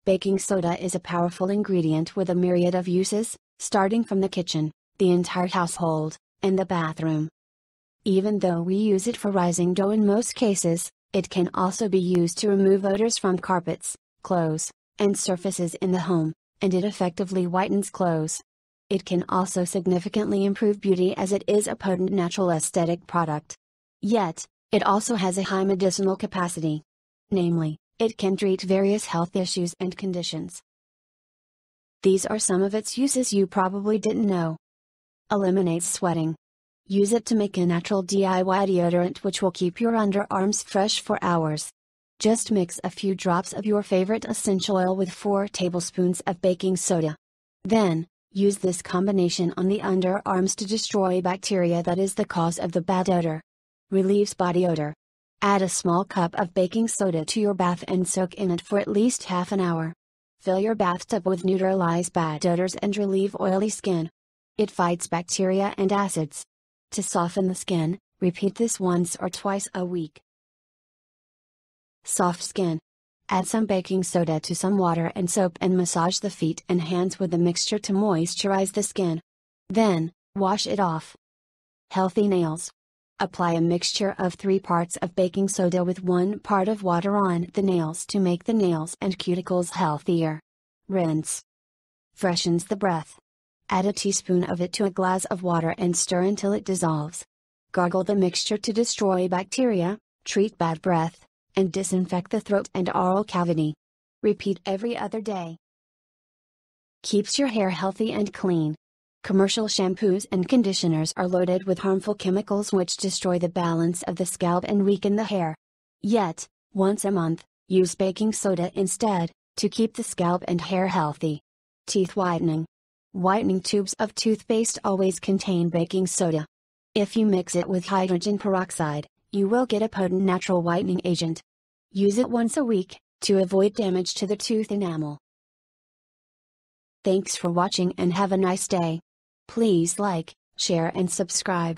Baking soda is a powerful ingredient with a myriad of uses, starting from the kitchen, the entire household, and the bathroom. Even though we use it for rising dough in most cases, it can also be used to remove odors from carpets, clothes, and surfaces in the home, and it effectively whitens clothes. It can also significantly improve beauty as it is a potent natural aesthetic product. Yet, it also has a high medicinal capacity. Namely, it can treat various health issues and conditions. These are some of its uses you probably didn't know. Eliminates sweating. Use it to make a natural DIY deodorant which will keep your underarms fresh for hours. Just mix a few drops of your favorite essential oil with 4 tablespoons of baking soda. Then, use this combination on the underarms to destroy bacteria that is the cause of the bad odor. Relieves body odor. Add a small cup of baking soda to your bath and soak in it for at least half an hour. Fill your bathtub with neutralize bad odors and relieve oily skin. It fights bacteria and acids. To soften the skin, repeat this once or twice a week. Soft skin. Add some baking soda to some water and soap and massage the feet and hands with the mixture to moisturize the skin. Then, wash it off. Healthy nails. Apply a mixture of 3 parts of baking soda with 1 part of water on the nails to make the nails and cuticles healthier. Rinse. Freshens the breath. Add a teaspoon of it to a glass of water and stir until it dissolves. Gargle the mixture to destroy bacteria, treat bad breath, and disinfect the throat and oral cavity. Repeat every other day. Keeps your hair healthy and clean. Commercial shampoos and conditioners are loaded with harmful chemicals which destroy the balance of the scalp and weaken the hair. Yet, once a month, use baking soda instead, to keep the scalp and hair healthy. Teeth whitening. Whitening tubes of toothpaste always contain baking soda. If you mix it with hydrogen peroxide, you will get a potent natural whitening agent. Use it once a week, to avoid damage to the tooth enamel. Thanks for watching and have a nice day. Please like, share and subscribe.